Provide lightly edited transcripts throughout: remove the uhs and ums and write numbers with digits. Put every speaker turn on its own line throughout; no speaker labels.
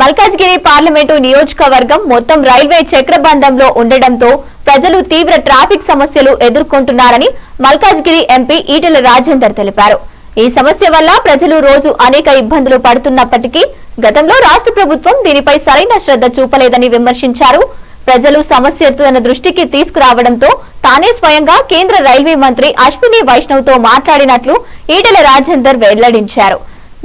Malkajgiri parliament నియోజకవర్గం మొత్తం railway చక్రబంధంలో ఉండడంతో ప్రజలు తీవ్ర ట్రాఫిక్ సమస్యలు ఎదుర్కొంటున్నారని మల్కాజ్గిరి ఎంపీ ఈటెల రాజేందర్ తెలిపారు. ఈ సమస్య వల్ల ప్రజలు రోజు అనేక ఇబ్బందులు పడుతున్నప్పటికీ గతంలో రాష్ట్ర ప్రభుత్వం దీనిపై సరైన శ్రద్ధ చూపలేదని విమర్శించారు. ప్రజలు సమస్యను తన దృష్టికి తీసుకురావడంతో తానే స్వయంగా కేంద్ర రైల్వే మంత్రి అశ్విని వైష్ణవ్ తో మాట్లాడినట్లు ఈటెల రాజేందర్ వెల్లడించారు.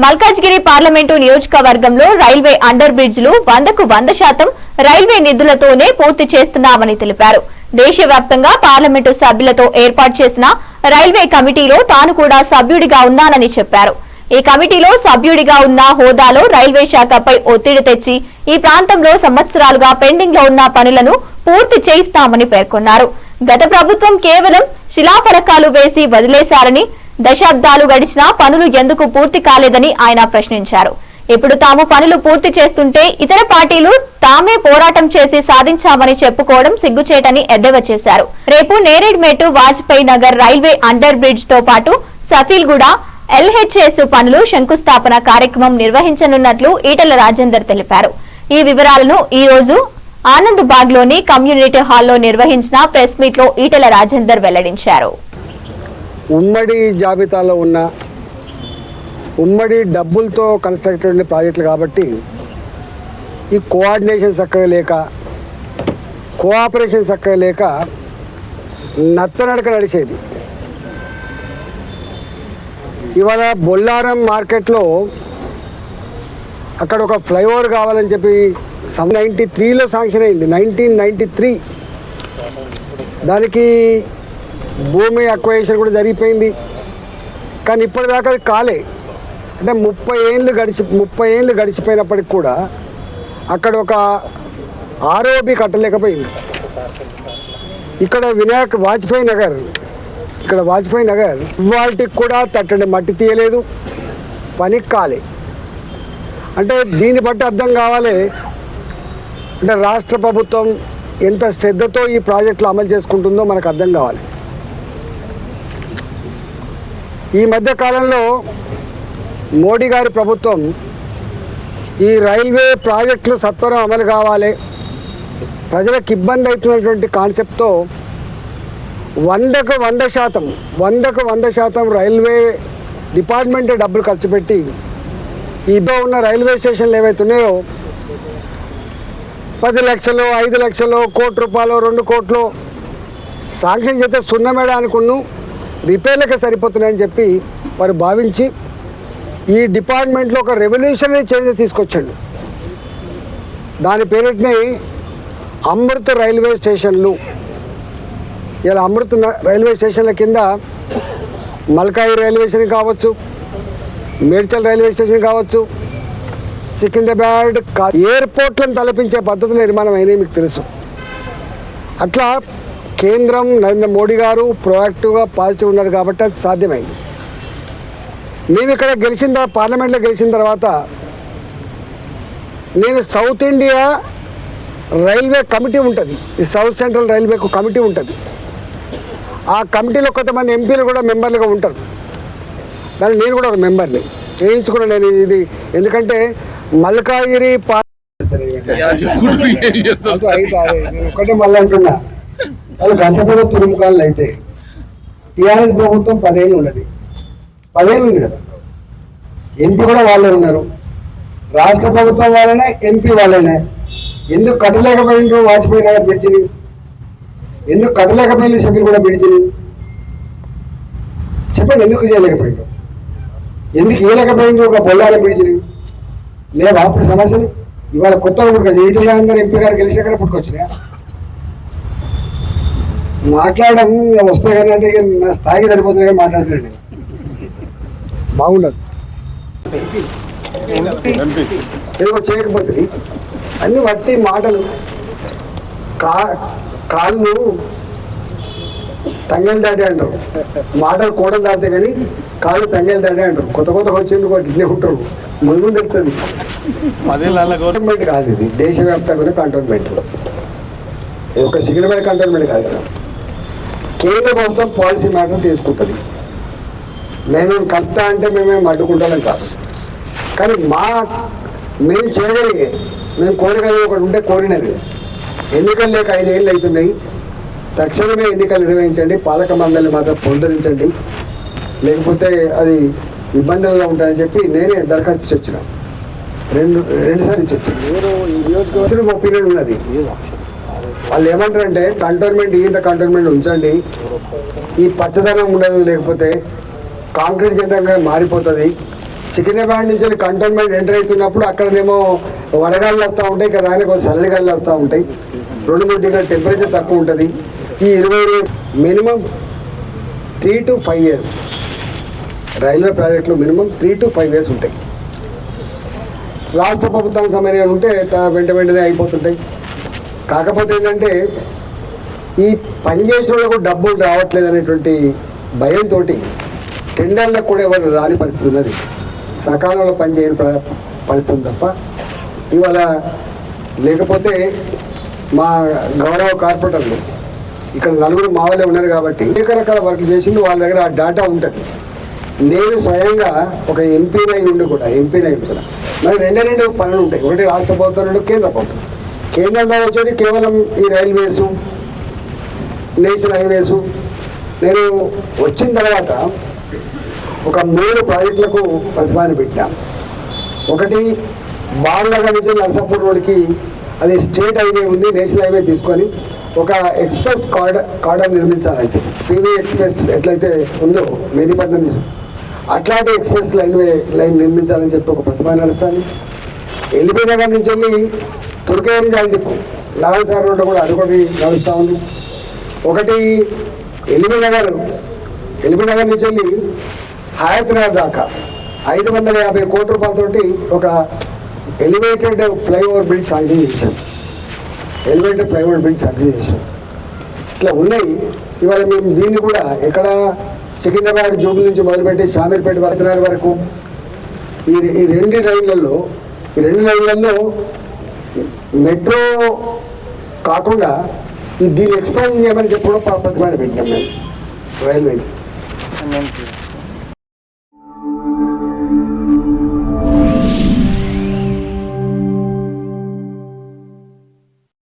మల్కాజ్గిరి పార్లమెంటు నియోజకవర్గంలో రైల్వే అండర్ బ్రిడ్జ్లు 100% రైల్వే నిధులతోనే పూర్తి చేస్తున్నామని తెలిపారు. దేశవ్యాప్తంగా పార్లమెంటు సభ్యులతో ఏర్పాటు చేసిన రైల్వే కమిటీలో తాను కూడా సభ్యుడిగా ఉన్నానని చెప్పారు. ఈ కమిటీలో సభ్యుడిగా ఉన్న హోదాలో రైల్వే శాఖపై ఒత్తిడి తెచ్చి ఈ ప్రాంతంలో సంవత్సరాలుగా పెండింగ్ లో ఉన్న పనులను పూర్తి చేయిస్తామని పేర్కొన్నారు. గత ప్రభుత్వం కేవలం శిలాఫలకాలు వేసి వదిలేశారని, దశాబ్దాలు గడిచినా పనులు ఎందుకు పూర్తి కాలేదని ఆయన ప్రశ్నించారు. ఇప్పుడు తాము పనులు పూర్తి చేస్తుంటే ఇతర పార్టీలు తామే పోరాటం చేసి సాధించామని చెప్పుకోవడం సిగ్గుచేటని ఎద్దేవా చేశారు. రేపు Neredmet Vajpayee Nagar railway under bridge తో పాటు సఫీల్గూడ ఎల్హెచ్ఎస్ పనులు శంకుస్థాపన కార్యక్రమం నిర్వహించనున్నట్లు ఈటెల రాజేందర్ తెలిపారు. ఈ వివరాలను ఈ రోజు ఆనంద్ బాగ్ లోని కమ్యూనిటీ హాల్లో నిర్వహించిన ప్రెస్ మీట్ లో ఈటెల రాజేందర్ వెల్లడించారు.
ఉమ్మడి జాబితాలో ఉన్న ఉమ్మడి డబ్బులతో కన్స్ట్రక్ట్ అయిన ప్రాజెక్టులు కాబట్టి ఈ కోఆర్డినేషన్ చక్కగా లేక, కోఆపరేషన్ చక్కగా లేక నత్తనడక నడిచేది. ఇవాళ బొల్లారం మార్కెట్లో అక్కడ ఒక ఫ్లైఓవర్ కావాలని చెప్పి 1993లో శాంక్షన్ అయింది. 1993 దానికి భూమి అక్వైజేషన్ కూడా జరిగిపోయింది. కానీ ఇప్పటిదాకా అది కాలే. అంటే 30 ఏళ్ళు గడిచిపోయినప్పటికి కూడా అక్కడ ఒక ఆర్ఓబి కట్టలేకపోయింది. ఇక్కడ వాజ్పేయి నగర్ వాటికి కూడా తట్టండి మట్టి తీయలేదు, పనికి కాలే. అంటే దీన్ని బట్టి అర్థం కావాలి, అంటే రాష్ట్ర ప్రభుత్వం ఎంత శ్రద్ధతో ఈ ప్రాజెక్టులు అమలు చేసుకుంటుందో మనకు అర్థం కావాలి. ఈ మధ్య కాలంలో మోడీ గారి ప్రభుత్వం ఈ రైల్వే ప్రాజెక్టులు సత్వరం అమలు కావాలి, ప్రజలకు ఇబ్బంది అవుతున్నటువంటి కాన్సెప్ట్తో 100% రైల్వే డిపార్ట్మెంట్ డబ్బులు ఖర్చు పెట్టి ఇప్పుడు ఉన్న రైల్వే స్టేషన్లు ఏవైతే ఉన్నాయో 10 లక్షలు, 5 లక్షలు, ₹1 కోటి, 2 కోట్లు శాంక్షన్ చేస్తే సున్నమేడానుకున్నాను రిపేర్లకే సరిపోతున్నాయని చెప్పి వారు భావించి ఈ డిపార్ట్మెంట్లో ఒక రెవల్యూషనరీ చేంజ్ తీసుకొచ్చాడు. దాని పేరుని అమృత్ రైల్వే స్టేషన్లు. ఇలా అమృత్ రైల్వే స్టేషన్ల కింద మల్కాయి రైల్వే స్టేషన్ కావచ్చు, మేడ్చల్ రైల్వే స్టేషన్ కావచ్చు, సికింద్రాబాద్ ఎయిర్పోర్ట్లను తలపించే పద్ధతులు నిర్మాణం అయినాయి, మీకు తెలుసు. అట్లా కేంద్రం నరేంద్ర మోడీ గారు ప్రోయాక్టివ్గా పాజిటివ్ ఉన్నారు కాబట్టి అది సాధ్యమైంది. మేము ఇక్కడ పార్లమెంట్లో గెలిచిన తర్వాత నేను సౌత్ ఇండియా రైల్వే కమిటీ ఉంటుంది, ఈ సౌత్ సెంట్రల్ రైల్వేకు కమిటీ ఉంటుంది. ఆ కమిటీలో కొంతమంది ఎంపీలు కూడా మెంబర్లుగా ఉంటారు. దాన్ని నేను కూడా ఒక మెంబర్ని వేయించుకున్నాను నేను ఇది. ఎందుకంటే మల్కాజిగిరి ఒకటే మళ్ళీ అంటున్నా, వాళ్ళు గంట మీద తురుముకాళ్ళు అయితే టీఆర్ఎస్ ప్రభుత్వం 10 ఏళ్ళు ఉన్నది, 10 ఏళ్ళు ఉంది కదా. ఎంపీ కూడా వాళ్ళే ఉన్నారు, రాష్ట్ర ప్రభుత్వం వాళ్ళనే, ఎంపీ వాళ్ళనే. ఎందుకు కట్టలేకపోయిండ్రు వాజ్పేయి నగర్ బ్రిడ్జిని? ఎందుకు కట్టలేకపోయింది సభ్యులు కూడా బ్రిడ్జిని? చెప్పండి, ఎందుకు చేయలేకపోయిండ్రు? ఎందుకు ఇవ్వలేకపోయిండ్రు ఒక బొల్లాల బ్రిడ్జిని? లేవా అప్పుడు సమస్యలు? ఇవాళ కొత్తగా పుట్టుకొచ్చి ఈటెల అందరూ ఎంపీ గారు గెలిచాక పుట్టుకొచ్చినాయా? మాట్లాడడం వస్తే కానీ అంటే నా స్థాయికి సరిపోతుంది కానీ మాట్లాడలేండి, బాగుండదు. ఏదో చేయకపోతుంది అన్ని వట్టి మాటలు. కాళ్ళు తంగేలు దాటే అంటారు, మాటలు కూడలు దాటే కానీ కాళ్ళు తంగేలు దాటే అంటారు. కొత్త వచ్చిండ్రు ఇట్లే ఉంటారు, ముందు తెలుస్తుంది. గవర్నమెంట్ కాదు ఇది, దేశవ్యాప్తంగా కంటోన్మెంట్. ఇది ఒక సికింద్రాబాద్ కంటోన్మెంట్ కాదు కదా. కేంద్ర ప్రభుత్వం పాలసీ మ్యాటర్ తీసుకుంటుంది. మేమేం కలుపుతా అంటే మేమేం అడ్డుకుంటాం కాదు. కానీ మేము చేయగలిగే, మేము కోరగలిగే ఒకటి ఉంటే కోరినది. ఎన్నికలు లేక 5 ఏళ్ళు అవుతున్నాయి. తక్షణమే ఎన్నికలు నిర్వహించండి, పాలక మండలిని మాత్రం పొందరించండి, లేకపోతే అది ఇబ్బందులుగా ఉంటాయని చెప్పి నేనే దరఖాస్తు వచ్చిన రెండు సార్లు ఇచ్చి వచ్చాను. ఒపీనియన్ ఉన్నది. వాళ్ళు ఏమంటారంటే కంటోన్మెంట్ కంటోన్మెంట్ ఉంచండి, ఈ పచ్చదనం ఉండదు, లేకపోతే కాంక్రీట్ జంటంగా మారిపోతుంది. సికింద్రాబాద్ నుంచి కంటోన్మెంట్ ఎంటర్ అవుతున్నప్పుడు అక్కడనేమో వడగాళ్ళు వస్తూ ఉంటాయి, ఇక్కడ రాని కొంచెం చల్లగాళ్ళు వస్తూ ఉంటాయి. 2-3 డిగ్రీల టెంపరేచర్ తక్కువ ఉంటుంది. ఈ 20 మినిమం 3 to 5 years రైల్వే ప్రాజెక్టులు మినిమం 3 to 5 years ఉంటాయి. రాష్ట్ర ప్రభుత్వం సమయం ఉంటే వెంటనే అయిపోతుంటాయి. కాకపోతే ఏంటంటే ఈ పనిచేసిన వాళ్ళకు డబ్బులు రావట్లేదు అనేటువంటి భయంతో టెండర్లకు కూడా ఎవరు రాని పరిస్థితి ఉన్నది. సకాలంలో పనిచేయని పరిస్థితి తప్ప ఇవాళ. లేకపోతే మా గౌరవ కార్పొరేటర్లు ఇక్కడ 4 మా వాళ్ళే ఉన్నారు కాబట్టి అనేక రకాల వర్క్లు చేసిండు. వాళ్ళ దగ్గర ఆ డేటా ఉంటుంది. నేను స్వయంగా ఒక ఎంపీనై ఉండి కూడా మరి 2 పనులు ఉంటాయి. ఒకటి రాష్ట్ర ప్రభుత్వం, 2 కేంద్ర ప్రభుత్వం. కేంద్రంలో వచ్చేది కేవలం ఈ రైల్వేసు, నేషనల్ హైవేసు. నేను వచ్చిన తర్వాత ఒక 3 ప్రాజెక్టులకు ప్రతిపాదన పెట్టాను. ఒకటి బాలనగర్ నుంచి నర్సాపూర్ రోడ్కి, అది స్టేట్ హైవే ఉంది, నేషనల్ హైవే తీసుకొని ఒక ఎక్స్ప్రెస్ కార్డర్ నిర్మించాలని చెప్పి, పీవీ ఎక్స్ప్రెస్ ఎట్లయితే ఉందో మెహదీపట్నం అట్లాంటి ఎక్స్ప్రెస్ లైన్ నిర్మించాలని చెప్పి ఒక ప్రతిపాదన నడుస్తాను. ఎల్బీ నగర్ నుంచి వెళ్ళి తుర్కేయం జాయిదిక్కు నాగసార్ రోడ్డు కూడా అది ఒకటి నడుస్తూ ఉంది. ఒకటి ఎల్బీ నగర్ నుంచి వెళ్ళి హయత్ నగర్ దాకా 550 కోట్ల రూపాయలతోటి ఒక ఎలివేటెడ్ ఫ్లైఓవర్ బ్రిడ్జ్ శాంక్షన్ చేశాం. ఇట్లా ఉన్నాయి. ఇవాళ మేము దీన్ని కూడా ఎక్కడ సికింద్రాబాద్ జూబుల్ నుంచి మొదలుపెట్టి షామీర్పేట వరకు ఈ 2 లైన్లలో మెట్రో కాకుండా దీన్ని ఎక్స్పాండ్ చేయమని చెప్పి కూడా ప్రతిపాదన పెట్టాం మేము రైల్వేని.